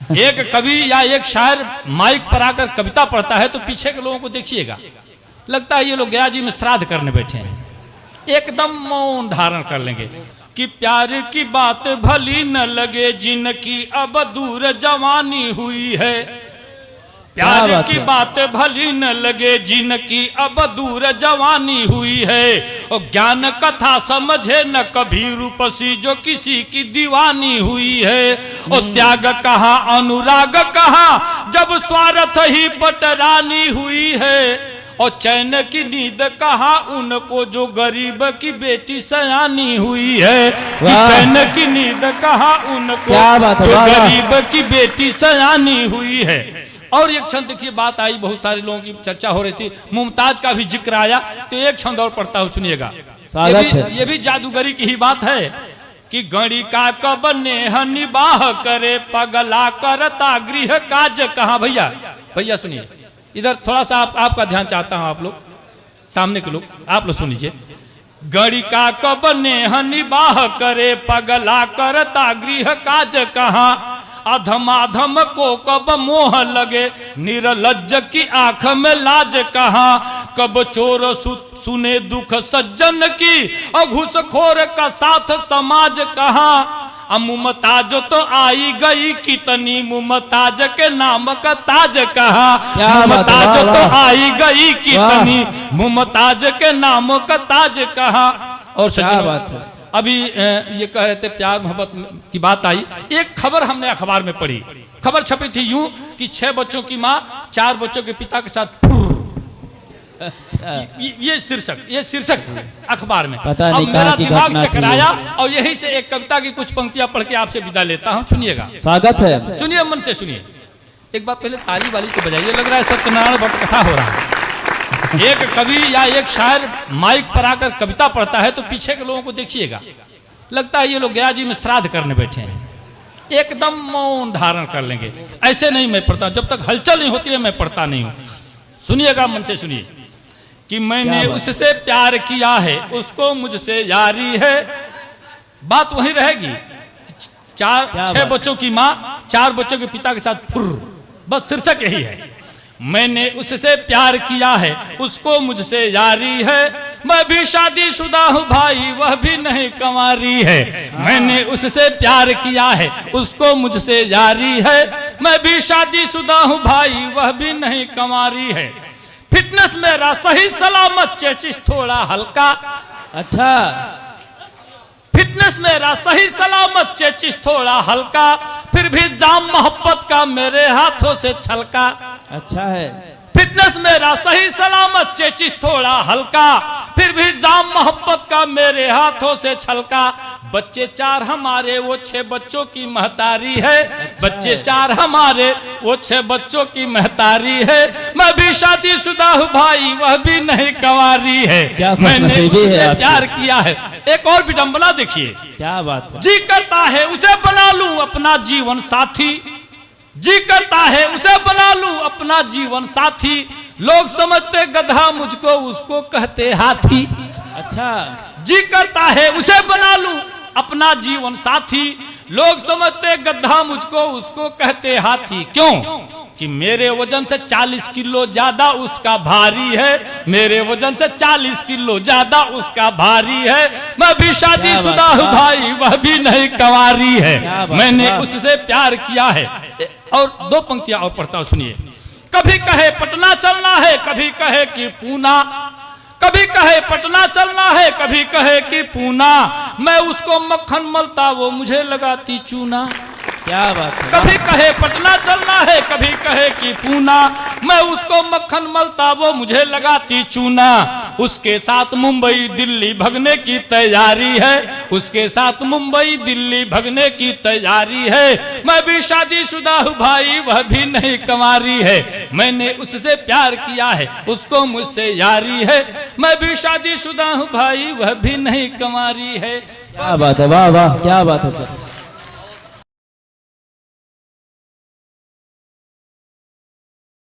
एक कवि या एक शायर माइक पर आकर कविता पढ़ता है तो पीछे के लोगों को देखिएगा, लगता है ये लोग गया जी में श्राद्ध करने बैठे हैं, एकदम मौन धारण कर लेंगे कि प्यार की बात भली न लगे जिनकी अब दूर जवानी हुई है। प्यार की बात भली न लगे जिनकी अब दूर जवानी हुई है। और ज्ञान कथा समझे न कभी रूपसी जो किसी की दीवानी हुई है। और त्याग कहा अनुराग कहा जब स्वार्थ ही पटरानी हुई है। और चैन की नींद कहा उनको जो गरीब की बेटी सयानी हुई है। चैन की नींद कहा उनको जो गरीब की बेटी सयानी हुई है। और एक क्षण देखिए बात आई, बहुत सारे लोगों की चर्चा हो रही थी, मुमताज का भी जिक्र आया, तो एक क्षण और पढ़ता हूँ, सुनिएगा। ये भी जादूगरी की ही बात है कि गणी का कब नेह निबाह करे पगला करता गृह काज कहाँ। भैया सुनिए, इधर थोड़ा सा आपका ध्यान चाहता हूं, आप लोग सामने के लोग आप लोग सुन लीजिए। गड़ी का कब नेह निबाह करे पगला करता गृह काज कहाँ। अधमाधम को कब मोह लगे निरलज्ज की आंख में लाज कहाँ। कब चोर सुने दुख सज्जन की और घूसखोर का साथ समाज कहाँ। मुमताज तो आई गई कितनी मुमताज के नाम का ताज कहा। मुमताज तो आई गई कितनी मुमताज के नाम का ताज कहा। और सच्ची बात है, अभी ये कह रहे थे प्यार मोहब्बत की बात आई, एक खबर हमने अखबार में पढ़ी, खबर छपी थी यूं कि 6 बच्चों की माँ 4 बच्चों के पिता के साथ। अच्छा, ये शीर्षक अखबार में। पता नहीं, मेरा दिमाग चकराया और यही से एक कविता की कुछ पंक्तियां पढ़ के आपसे विदा लेता हूं, सुनिएगा। स्वागत है, सुनिए, मन से सुनिए। एक बार पहले ताली वाली को बजाइए, लग रहा है सत्यनारायण भट्ट कथा हो रहा है। एक कवि या एक शायर माइक पर आकर कविता पढ़ता है तो पीछे के लोगों को देखिएगा, लगता है ये लोग गया जी में श्राद्ध करने बैठे हैं, एकदम मौन धारण कर लेंगे। ऐसे नहीं मैं पढ़ता, जब तक हलचल नहीं होती है मैं पढ़ता नहीं हूं। सुनिएगा, मन से सुनिए कि मैंने उससे प्यार किया है उसको मुझसे यारी है। बात वही रहेगी, 6 बच्चों की माँ 4 बच्चों के पिता के साथ फुर, बस शीर्षक यही है। मैंने उससे प्यार किया है उसको मुझसे यारी है। मैं भी शादीशुदा हूँ भाई वह भी नहीं कंवारी है। मैंने उससे प्यार किया है उसको मुझसे यारी है। मैं भी शादीशुदा हूँ भाई वह भी नहीं कंवारी है। फिटनेस मेरा सही सलामत चेचिस थोड़ा हल्का। अच्छा, फिटनेस मेरा सही सलामत चेचिस थोड़ा हल्का। फिर भी जाम मोहब्बत का मेरे हाथों से छलका। अच्छा है, फिटनेस मेरा सही सलामत चेचिस थोड़ा हल्का। फिर भी जाम मोहब्बत का मेरे हाथों से छलका। बच्चे 4 हमारे वो 6 बच्चों की महतारी है। बच्चे 4 हमारे वो 6 बच्चों की महतारी है। मैं भी शादीशुदा हूँ भाई वह भी नहीं कंवारी है। मैंने उससे प्यार किया है। एक और विडंबना देखिए, क्या बात है। जी करता है उसे बना लूं अपना जीवन साथी। जी करता है उसे बना लूं अपना जीवन साथी। लोग समझते गधा मुझको उसको कहते हाथी। अच्छा, जी करता है उसे बना लूं अपना जीवन साथी। लोग समझते गधा मुझको उसको कहते हाथी। क्यों? कि मेरे वजन से 40 किलो ज्यादा उसका भारी है। मेरे वजन से 40 किलो ज्यादा उसका भारी है। मैं भी शादीशुदा हूँ भाई वह भी नहीं कंवारी है। मैंने उससे प्यार किया है। और 2 पंक्तियां और पढ़ता हूं, सुनिए। कभी कहे पटना चलना है कभी कहे कि पूना। कभी कहे पटना चलना है कभी कहे कि पूना। मैं उसको मक्खन मलता वो मुझे लगाती चूना। क्या बात है। कभी कहे पटना चलना है कभी कहे कि पूना। मैं उसको मक्खन मलता वो मुझे लगाती चूना। उसके साथ मुंबई दिल्ली भगने की तैयारी है। उसके साथ मुंबई दिल्ली भगने की तैयारी है। मैं भी शादीशुदा हूँ भाई वह भी नहीं कंवारी है। मैंने उससे प्यार किया है उसको मुझसे यारी है। मैं भी शादीशुदा हूँ भाई वह भी नहीं कंवारी है। क्या बात है, वाह वाह, क्या बात है सर।